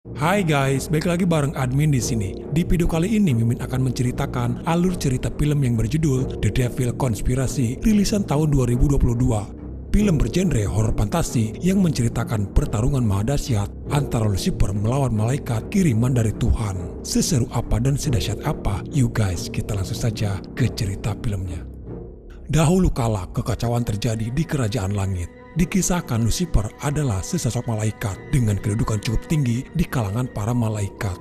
Hai guys, balik lagi bareng admin di sini. Di video kali ini Mimin akan menceritakan alur cerita film yang berjudul The Devil Conspiracy rilisan tahun 2022. Film bergenre horor fantasi yang menceritakan pertarungan maha dahsyat antara Lucifer melawan malaikat kiriman dari Tuhan. Seseru apa dan sedahsyat apa? Yuk guys, kita langsung saja ke cerita filmnya. Dahulu kala kekacauan terjadi di kerajaan langit. Dikisahkan Lucifer adalah sesosok malaikat dengan kedudukan cukup tinggi di kalangan para malaikat.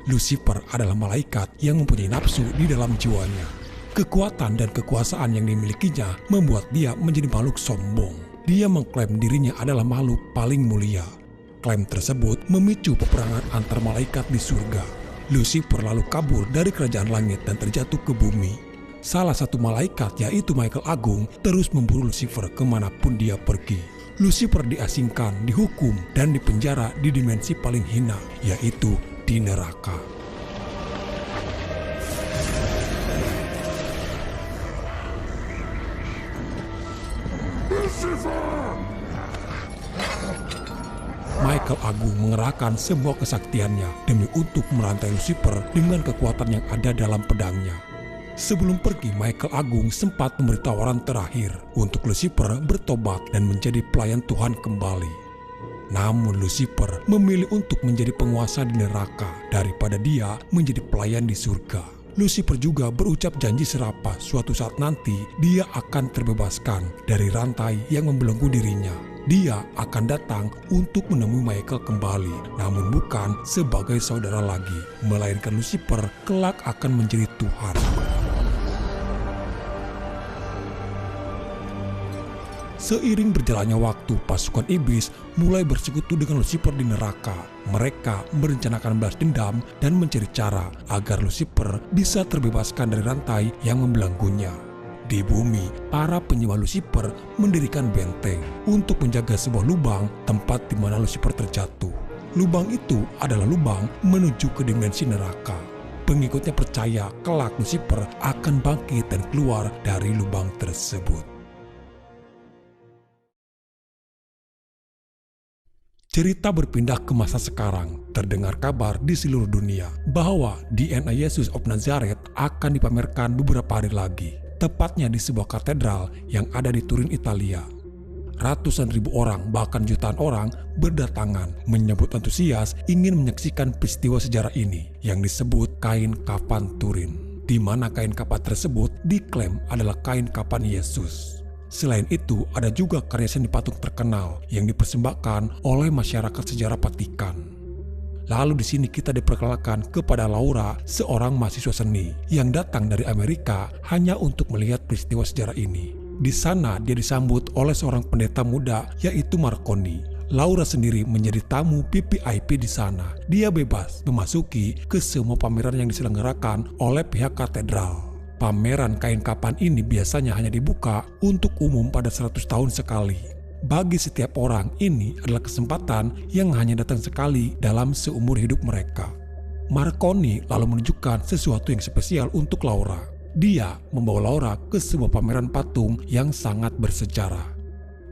Lucifer adalah malaikat yang mempunyai nafsu di dalam jiwanya. Kekuatan dan kekuasaan yang dimilikinya membuat dia menjadi makhluk sombong. Dia mengklaim dirinya adalah makhluk paling mulia. Klaim tersebut memicu peperangan antar malaikat di surga. Lucifer lalu kabur dari kerajaan langit dan terjatuh ke bumi. Salah satu malaikat yaitu Michael Agung terus memburu Lucifer kemanapun dia pergi. Lucifer diasingkan, dihukum, dan dipenjara di dimensi paling hina, yaitu di neraka. Michael Agung mengerahkan semua kesaktiannya demi untuk merantai Lucifer dengan kekuatan yang ada dalam pedangnya. Sebelum pergi, Michael Agung sempat memberi tawaran terakhir untuk Lucifer bertobat dan menjadi pelayan Tuhan kembali. Namun Lucifer memilih untuk menjadi penguasa di neraka daripada dia menjadi pelayan di surga. Lucifer juga berucap janji serapah suatu saat nanti dia akan terbebaskan dari rantai yang membelenggu dirinya. Dia akan datang untuk menemui Michael kembali, namun bukan sebagai saudara lagi, melainkan Lucifer kelak akan menjadi Tuhan. Seiring berjalannya waktu, pasukan iblis mulai bersekutu dengan Lucifer di neraka. Mereka merencanakan balas dendam dan mencari cara agar Lucifer bisa terbebaskan dari rantai yang membelenggunya. Di bumi, para penyembah Lucifer mendirikan benteng untuk menjaga sebuah lubang tempat di mana Lucifer terjatuh. Lubang itu adalah lubang menuju ke dimensi neraka. Pengikutnya percaya kelak Lucifer akan bangkit dan keluar dari lubang tersebut. Cerita berpindah ke masa sekarang. Terdengar kabar di seluruh dunia bahwa DNA Yesus of Nazareth akan dipamerkan beberapa hari lagi, tepatnya di sebuah katedral yang ada di Turin, Italia. Ratusan ribu orang, bahkan jutaan orang berdatangan menyambut antusias ingin menyaksikan peristiwa sejarah ini yang disebut kain kafan Turin, di mana kain kafan tersebut diklaim adalah kain kafan Yesus. Selain itu, ada juga karya seni patung terkenal yang dipersembahkan oleh masyarakat sejarah Vatikan. Lalu di sini kita diperkenalkan kepada Laura, seorang mahasiswa seni yang datang dari Amerika hanya untuk melihat peristiwa sejarah ini. Di sana dia disambut oleh seorang pendeta muda yaitu Marconi. Laura sendiri menjadi tamu VVIP di sana. Dia bebas memasuki ke semua pameran yang diselenggarakan oleh pihak katedral. Pameran kain kafan ini biasanya hanya dibuka untuk umum pada 100 tahun sekali. Bagi setiap orang, ini adalah kesempatan yang hanya datang sekali dalam seumur hidup mereka. Marconi lalu menunjukkan sesuatu yang spesial untuk Laura. Dia membawa Laura ke sebuah pameran patung yang sangat bersejarah.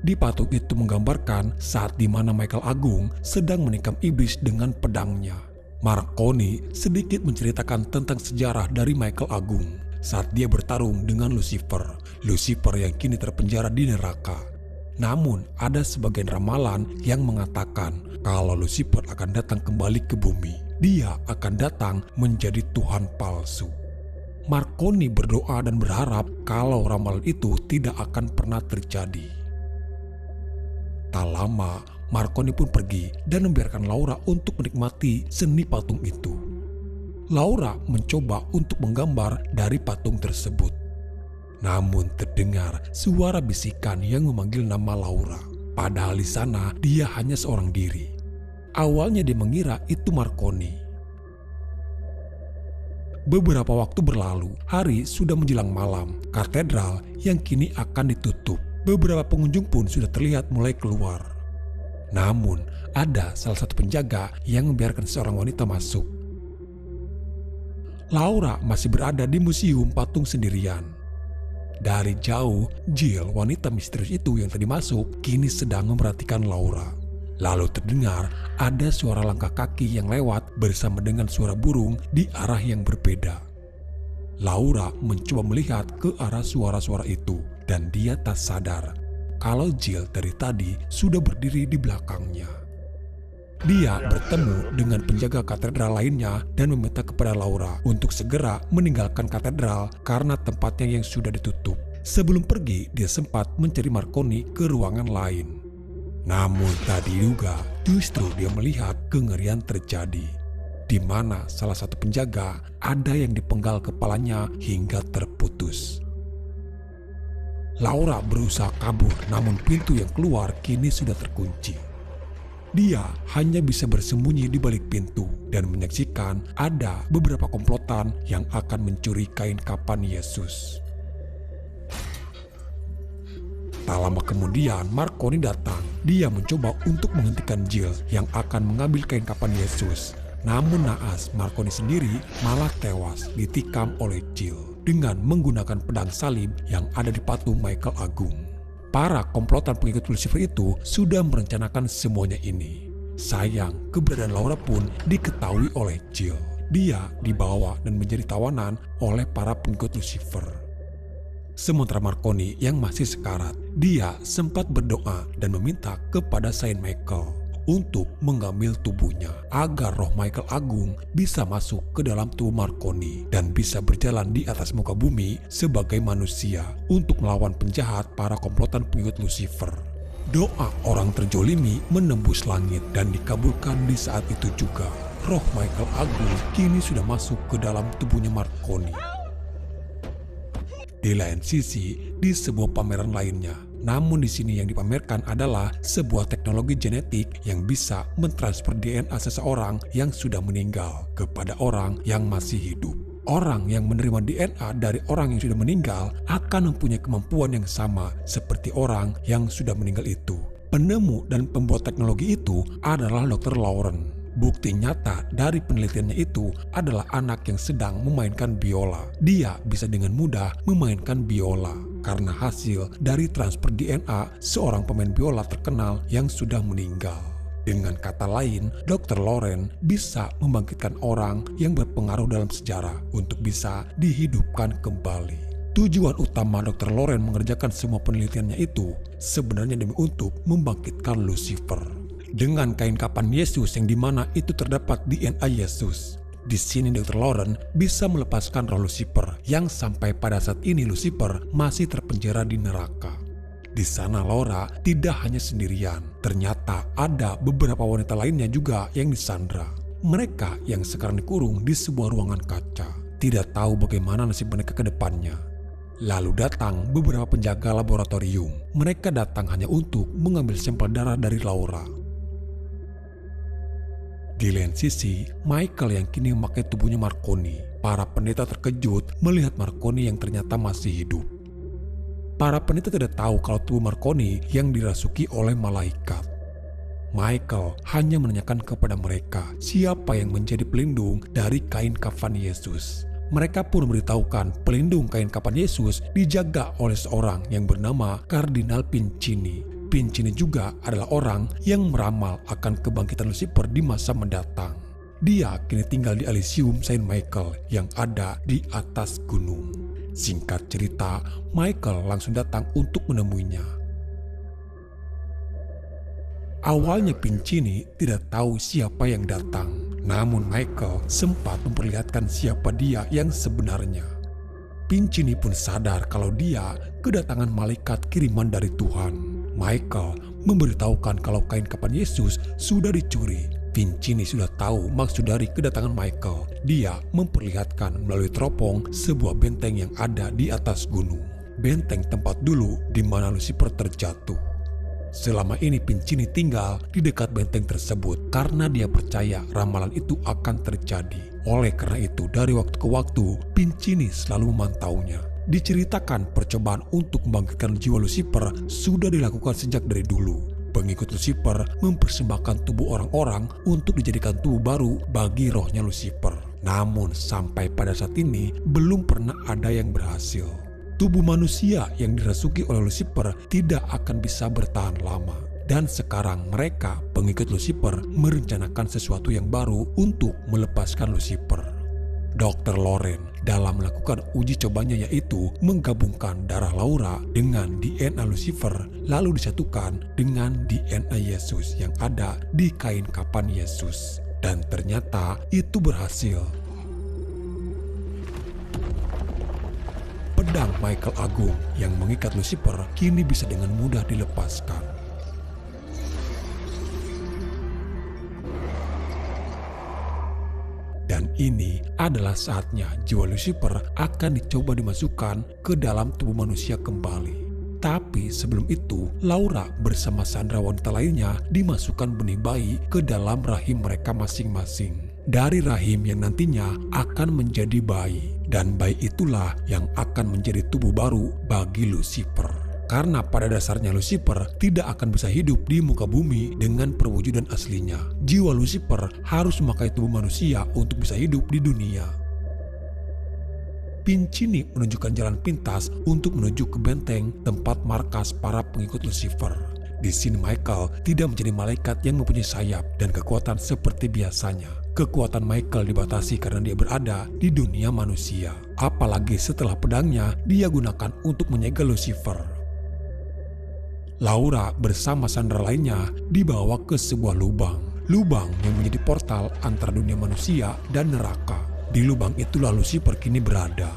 Di patung itu menggambarkan saat di mana Michael Agung sedang menikam iblis dengan pedangnya. Marconi sedikit menceritakan tentang sejarah dari Michael Agung saat dia bertarung dengan Lucifer yang kini terpenjara di neraka. Namun ada sebagian ramalan yang mengatakan kalau Lucifer akan datang kembali ke bumi. Dia akan datang menjadi Tuhan palsu. Marconi berdoa dan berharap kalau ramalan itu tidak akan pernah terjadi. Tak lama, Marconi pun pergi dan membiarkan Laura untuk menikmati seni patung itu. Laura mencoba untuk menggambar dari patung tersebut. Namun terdengar suara bisikan yang memanggil nama Laura. Padahal di sana dia hanya seorang diri. Awalnya dia mengira itu Marconi. Beberapa waktu berlalu, hari sudah menjelang malam. Katedral yang kini akan ditutup. Beberapa pengunjung pun sudah terlihat mulai keluar. Namun ada salah satu penjaga yang membiarkan seorang wanita masuk. Laura masih berada di museum patung sendirian. Dari jauh, Jill, wanita misterius itu yang tadi masuk, kini sedang memperhatikan Laura. Lalu terdengar ada suara langkah kaki yang lewat bersama dengan suara burung di arah yang berbeda. Laura mencoba melihat ke arah suara-suara itu dan dia tak sadar kalau Jill dari tadi sudah berdiri di belakangnya. Dia bertemu dengan penjaga katedral lainnya dan meminta kepada Laura untuk segera meninggalkan katedral karena tempatnya yang sudah ditutup. Sebelum pergi, dia sempat mencari Marconi ke ruangan lain. Namun tadi juga justru dia melihat kengerian terjadi, di mana salah satu penjaga ada yang dipenggal kepalanya hingga terputus. Laura berusaha kabur, namun pintu yang keluar kini sudah terkunci. Dia hanya bisa bersembunyi di balik pintu dan menyaksikan ada beberapa komplotan yang akan mencuri kain kapan Yesus. Tak lama kemudian Marconi datang. Dia mencoba untuk menghentikan Jill yang akan mengambil kain kapan Yesus. Namun naas, Marconi sendiri malah tewas ditikam oleh Jill dengan menggunakan pedang salib yang ada di patung Michael Agung. Para komplotan pengikut Lucifer itu sudah merencanakan semuanya ini. Sayang, keberadaan Laura pun diketahui oleh Jill. Dia dibawa dan menjadi tawanan oleh para pengikut Lucifer. Sementara Marconi yang masih sekarat, dia sempat berdoa dan meminta kepada Saint Michael untuk mengambil tubuhnya agar roh Michael Agung bisa masuk ke dalam tubuh Marconi dan bisa berjalan di atas muka bumi sebagai manusia untuk melawan penjahat para komplotan pengikut Lucifer. Doa orang terjolimi menembus langit dan dikabulkan di saat itu juga. Roh Michael Agung kini sudah masuk ke dalam tubuhnya Marconi. Di lain sisi, di sebuah pameran lainnya, namun di sini yang dipamerkan adalah sebuah teknologi genetik yang bisa mentransfer DNA seseorang yang sudah meninggal kepada orang yang masih hidup. Orang yang menerima DNA dari orang yang sudah meninggal akan mempunyai kemampuan yang sama seperti orang yang sudah meninggal itu. Penemu dan pembuat teknologi itu adalah Dr. Lauren. Bukti nyata dari penelitiannya itu adalah anak yang sedang memainkan biola. Dia bisa dengan mudah memainkan biola karena hasil dari transfer DNA seorang pemain biola terkenal yang sudah meninggal. Dengan kata lain, Dr. Lauren bisa membangkitkan orang yang berpengaruh dalam sejarah untuk bisa dihidupkan kembali. Tujuan utama Dr. Lauren mengerjakan semua penelitiannya itu sebenarnya demi untuk membangkitkan Lucifer. Dengan kain kapan Yesus yang dimana itu terdapat DNA Yesus. Di sini Dr. Lauren bisa melepaskan roh Lucifer yang sampai pada saat ini Lucifer masih terpenjara di neraka. Di sana Laura tidak hanya sendirian, ternyata ada beberapa wanita lainnya juga yang disandra. Mereka yang sekarang dikurung di sebuah ruangan kaca, tidak tahu bagaimana nasib mereka ke depannya. Lalu datang beberapa penjaga laboratorium. Mereka datang hanya untuk mengambil sampel darah dari Laura. Di lain sisi, Michael yang kini memakai tubuhnya Marconi. Para pendeta terkejut melihat Marconi yang ternyata masih hidup. Para pendeta tidak tahu kalau tubuh Marconi yang dirasuki oleh malaikat. Michael hanya menanyakan kepada mereka siapa yang menjadi pelindung dari kain kafan Yesus. Mereka pun memberitahukan pelindung kain kafan Yesus dijaga oleh seorang yang bernama Kardinal Pincini. Pincini juga adalah orang yang meramal akan kebangkitan Lucifer di masa mendatang. Dia kini tinggal di Elysium Saint Michael yang ada di atas gunung. Singkat cerita, Michael langsung datang untuk menemuinya. Awalnya Pincini tidak tahu siapa yang datang, namun Michael sempat memperlihatkan siapa dia yang sebenarnya. Pincini pun sadar kalau dia kedatangan malaikat kiriman dari Tuhan. Michael memberitahukan kalau kain kapan Yesus sudah dicuri. Pincini sudah tahu maksud dari kedatangan Michael. Dia memperlihatkan melalui teropong sebuah benteng yang ada di atas gunung. Benteng tempat dulu di mana Lucifer terjatuh. Selama ini Pincini tinggal di dekat benteng tersebut karena dia percaya ramalan itu akan terjadi. Oleh karena itu dari waktu ke waktu Pincini selalu memantaunya. Diceritakan percobaan untuk membangkitkan jiwa Lucifer sudah dilakukan sejak dari dulu. Pengikut Lucifer mempersembahkan tubuh orang-orang untuk dijadikan tubuh baru bagi rohnya Lucifer. Namun sampai pada saat ini belum pernah ada yang berhasil. Tubuh manusia yang dirasuki oleh Lucifer tidak akan bisa bertahan lama. Dan sekarang mereka, pengikut Lucifer, merencanakan sesuatu yang baru untuk melepaskan Lucifer. Dr. Loren dalam melakukan uji cobanya yaitu menggabungkan darah Laura dengan DNA Lucifer lalu disatukan dengan DNA Yesus yang ada di kain kapan Yesus. Dan ternyata itu berhasil. Pedang Michael Agung yang mengikat Lucifer kini bisa dengan mudah dilepaskan. Dan ini adalah saatnya jiwa Lucifer akan dicoba dimasukkan ke dalam tubuh manusia kembali. Tapi sebelum itu, Laura bersama Sandra wanita lainnya dimasukkan benih bayi ke dalam rahim mereka masing-masing. Dari rahim yang nantinya akan menjadi bayi. Dan bayi itulah yang akan menjadi tubuh baru bagi Lucifer. Karena pada dasarnya Lucifer tidak akan bisa hidup di muka bumi dengan perwujudan aslinya. Jiwa Lucifer harus memakai tubuh manusia untuk bisa hidup di dunia. Pincini menunjukkan jalan pintas untuk menuju ke benteng tempat markas para pengikut Lucifer. Di sini Michael tidak menjadi malaikat yang mempunyai sayap dan kekuatan seperti biasanya. Kekuatan Michael dibatasi karena dia berada di dunia manusia. Apalagi setelah pedangnya dia gunakan untuk menyegel Lucifer. Laura bersama Sandra lainnya dibawa ke sebuah lubang. Lubang yang menjadi portal antara dunia manusia dan neraka. Di lubang itulah Lucifer kini berada.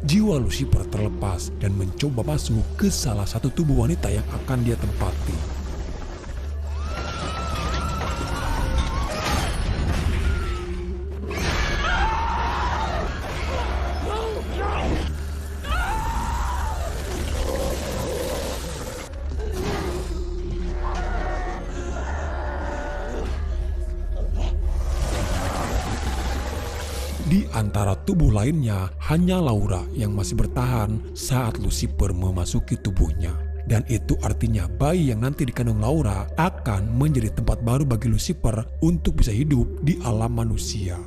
Jiwa Lucifer terlepas dan mencoba masuk ke salah satu tubuh wanita yang akan dia tempati. Di antara tubuh lainnya, hanya Laura yang masih bertahan saat Lucifer memasuki tubuhnya. Dan itu artinya bayi yang nanti dikandung Laura akan menjadi tempat baru bagi Lucifer untuk bisa hidup di alam manusia.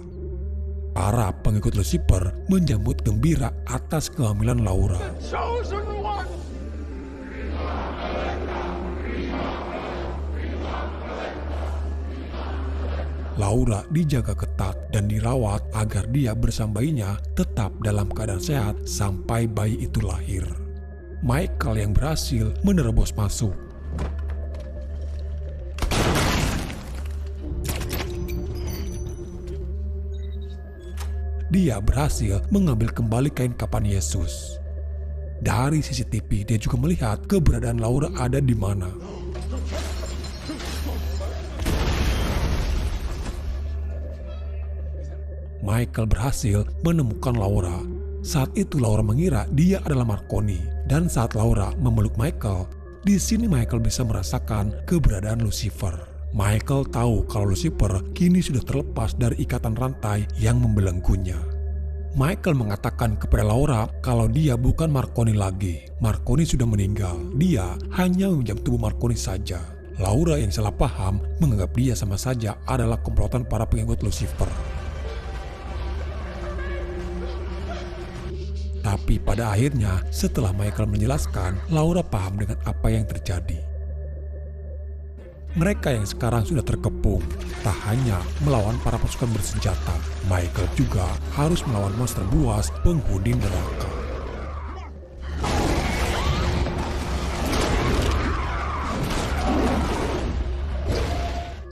Para pengikut Lucifer menyambut gembira atas kehamilan Laura. Laura dijaga ketat dan dirawat agar dia bersama bayinya tetap dalam keadaan sehat sampai bayi itu lahir. Michael yang berhasil menerobos masuk. Dia berhasil mengambil kembali kain kapan Yesus. Dari CCTV dia juga melihat keberadaan Laura ada di mana. Michael berhasil menemukan Laura. Saat itu Laura mengira dia adalah Marconi. Dan saat Laura memeluk Michael, di sini Michael bisa merasakan keberadaan Lucifer. Michael tahu kalau Lucifer kini sudah terlepas dari ikatan rantai yang membelenggunya. Michael mengatakan kepada Laura kalau dia bukan Marconi lagi. Marconi sudah meninggal. Dia hanya meminjam tubuh Marconi saja. Laura yang salah paham menganggap dia sama saja adalah komplotan para pengikut Lucifer. Tapi pada akhirnya, setelah Michael menjelaskan, Laura paham dengan apa yang terjadi. Mereka yang sekarang sudah terkepung, tak hanya melawan para pasukan bersenjata, Michael juga harus melawan monster buas penghuni neraka.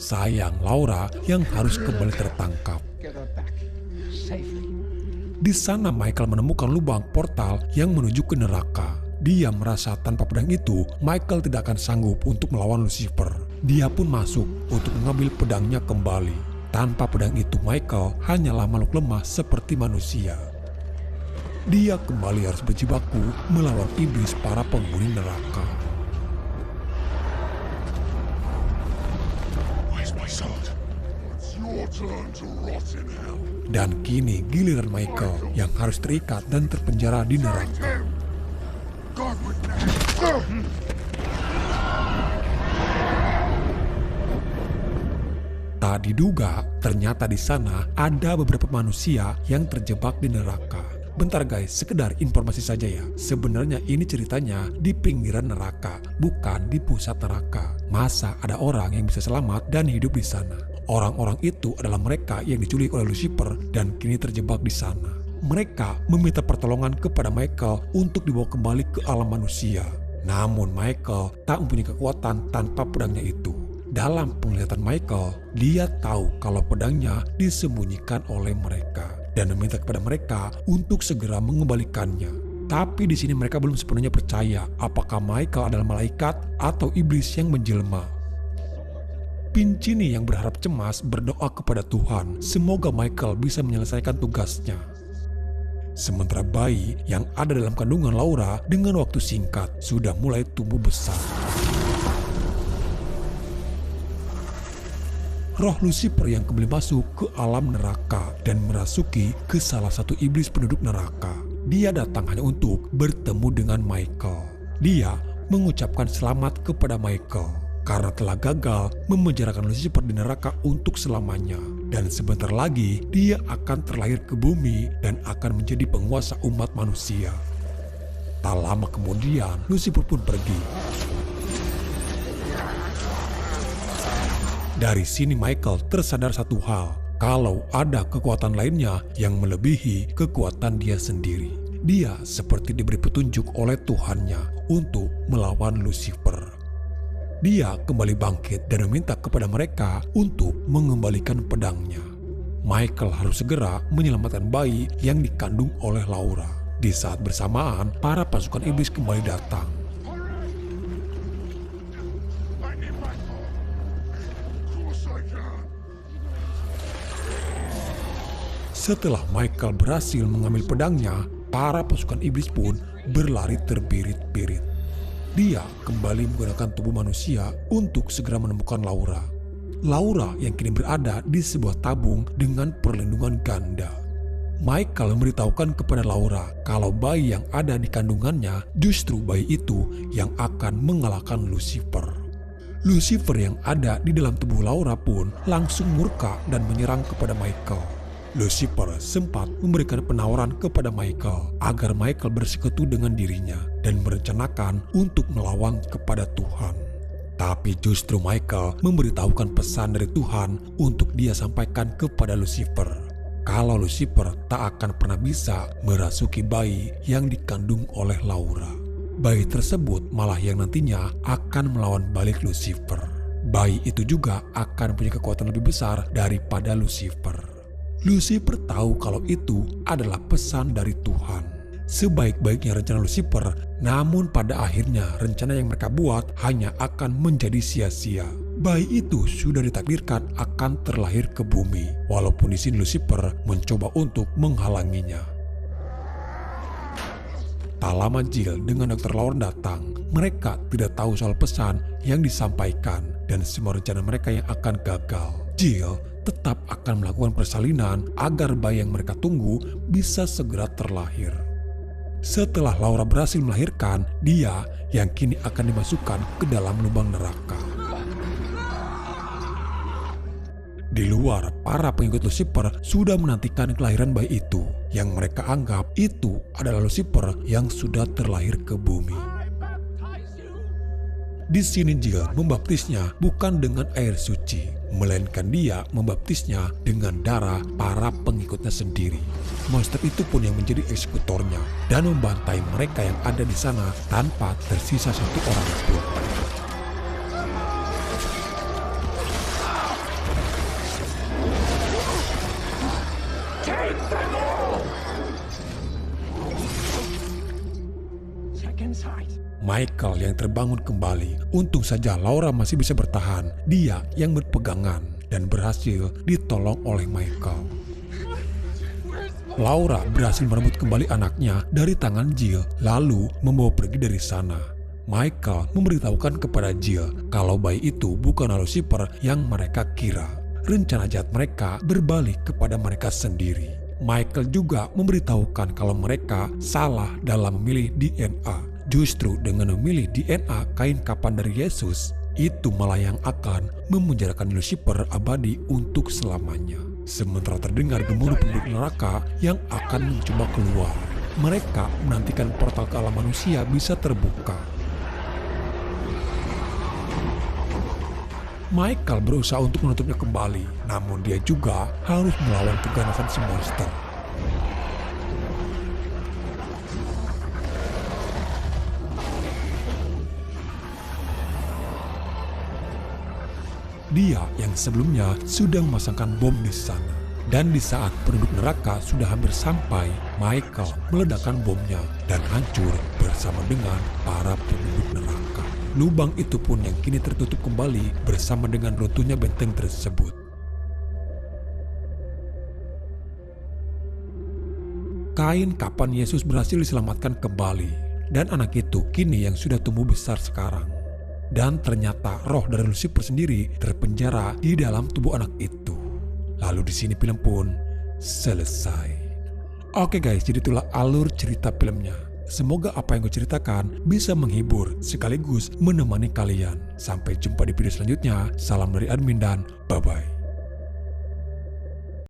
Sayang Laura yang harus kembali tertangkap. Di sana Michael menemukan lubang portal yang menuju ke neraka. Dia merasa tanpa pedang itu, Michael tidak akan sanggup untuk melawan Lucifer. Dia pun masuk untuk mengambil pedangnya kembali. Tanpa pedang itu, Michael hanyalah makhluk lemah seperti manusia. Dia kembali harus berjibaku melawan iblis para penghuni neraka. Dan kini giliran Michael yang harus terikat dan terpenjara di neraka. Tak diduga, ternyata di sana ada beberapa manusia yang terjebak di neraka. Bentar guys, sekedar informasi saja ya. Sebenarnya ini ceritanya di pinggiran neraka, bukan di pusat neraka. Masa ada orang yang bisa selamat dan hidup di sana? Orang-orang itu adalah mereka yang diculik oleh Lucifer dan kini terjebak di sana. Mereka meminta pertolongan kepada Michael untuk dibawa kembali ke alam manusia. Namun Michael tak mempunyai kekuatan tanpa pedangnya itu. Dalam penglihatan Michael, dia tahu kalau pedangnya disembunyikan oleh mereka dan meminta kepada mereka untuk segera mengembalikannya. Tapi di sini mereka belum sepenuhnya percaya apakah Michael adalah malaikat atau iblis yang menjelma. Pincini yang berharap cemas berdoa kepada Tuhan semoga Michael bisa menyelesaikan tugasnya. Sementara bayi yang ada dalam kandungan Laura dengan waktu singkat sudah mulai tumbuh besar. Roh Lucifer yang kembali masuk ke alam neraka dan merasuki ke salah satu iblis penduduk neraka. Dia datang hanya untuk bertemu dengan Michael. Dia mengucapkan selamat kepada Michael karena telah gagal memenjarakan Lucifer di neraka untuk selamanya. Dan sebentar lagi dia akan terlahir ke bumi dan akan menjadi penguasa umat manusia. Tak lama kemudian Lucifer pun pergi. Dari sini Michael tersadar satu hal, kalau ada kekuatan lainnya yang melebihi kekuatan dia sendiri. Dia seperti diberi petunjuk oleh Tuhannya untuk melawan Lucifer. Dia kembali bangkit dan meminta kepada mereka untuk mengembalikan pedangnya. Michael harus segera menyelamatkan bayi yang dikandung oleh Laura. Di saat bersamaan, para pasukan iblis kembali datang. Setelah Michael berhasil mengambil pedangnya, para pasukan iblis pun berlari terbirit-birit. Dia kembali menggunakan tubuh manusia untuk segera menemukan Laura. Laura yang kini berada di sebuah tabung dengan perlindungan ganda. Michael memberitahukan kepada Laura kalau bayi yang ada di kandungannya justru bayi itu yang akan mengalahkan Lucifer. Lucifer yang ada di dalam tubuh Laura pun langsung murka dan menyerang kepada Michael. Lucifer sempat memberikan penawaran kepada Michael agar Michael bersekutu dengan dirinya dan merencanakan untuk melawan kepada Tuhan. Tapi justru Michael memberitahukan pesan dari Tuhan untuk dia sampaikan kepada Lucifer. Kalau Lucifer tak akan pernah bisa merasuki bayi yang dikandung oleh Laura. Bayi tersebut malah yang nantinya akan melawan balik Lucifer. Bayi itu juga akan punya kekuatan lebih besar daripada Lucifer. Lucifer tahu kalau itu adalah pesan dari Tuhan. Sebaik-baiknya rencana Lucifer, namun pada akhirnya rencana yang mereka buat hanya akan menjadi sia-sia. Bayi itu sudah ditakdirkan akan terlahir ke bumi, walaupun di sini Lucifer mencoba untuk menghalanginya. Tak lama Jill dengan Dr. Lauren datang. Mereka tidak tahu soal pesan yang disampaikan dan semua rencana mereka yang akan gagal. Jill tetap akan melakukan persalinan agar bayi yang mereka tunggu bisa segera terlahir. Setelah Laura berhasil melahirkan, dia yang kini akan dimasukkan ke dalam lubang neraka. Di luar, para pengikut Lucifer sudah menantikan kelahiran bayi itu, yang mereka anggap itu adalah Lucifer yang sudah terlahir ke bumi. Di sini Jill membaptisnya bukan dengan air suci, melainkan dia membaptisnya dengan darah para pengikutnya sendiri. Monster itu pun yang menjadi eksekutornya dan membantai mereka yang ada di sana tanpa tersisa satu orang pun. Michael yang terbangun kembali. Untung saja Laura masih bisa bertahan. Dia yang berpegangan dan berhasil ditolong oleh Michael. Laura berhasil merebut kembali anaknya dari tangan Jill lalu membawa pergi dari sana. Michael memberitahukan kepada Jill kalau bayi itu bukanlah Lucifer yang mereka kira. Rencana jahat mereka berbalik kepada mereka sendiri. Michael juga memberitahukan kalau mereka salah dalam memilih DNA. Justru dengan memilih DNA kain kapan dari Yesus, itu malah yang akan memenjarakan Lucifer abadi untuk selamanya. Sementara terdengar gemuruh penduduk neraka yang akan mencoba keluar. Mereka menantikan portal ke alam manusia bisa terbuka. Michael berusaha untuk menutupnya kembali, namun dia juga harus melawan keganasan si monster. Dia yang sebelumnya sudah memasangkan bom di sana. Dan di saat penduduk neraka sudah hampir sampai, Michael meledakkan bomnya dan hancur bersama dengan para penduduk neraka. Lubang itu pun yang kini tertutup kembali bersama dengan runtuhnya benteng tersebut. Kain kapan Yesus berhasil diselamatkan kembali, dan anak itu kini yang sudah tumbuh besar sekarang. Dan ternyata roh dari Lucifer sendiri terpenjara di dalam tubuh anak itu. Lalu di sini film pun selesai. Oke guys, jadi itulah alur cerita filmnya. Semoga apa yang gue ceritakan bisa menghibur sekaligus menemani kalian. Sampai jumpa di video selanjutnya. Salam dari admin dan bye-bye.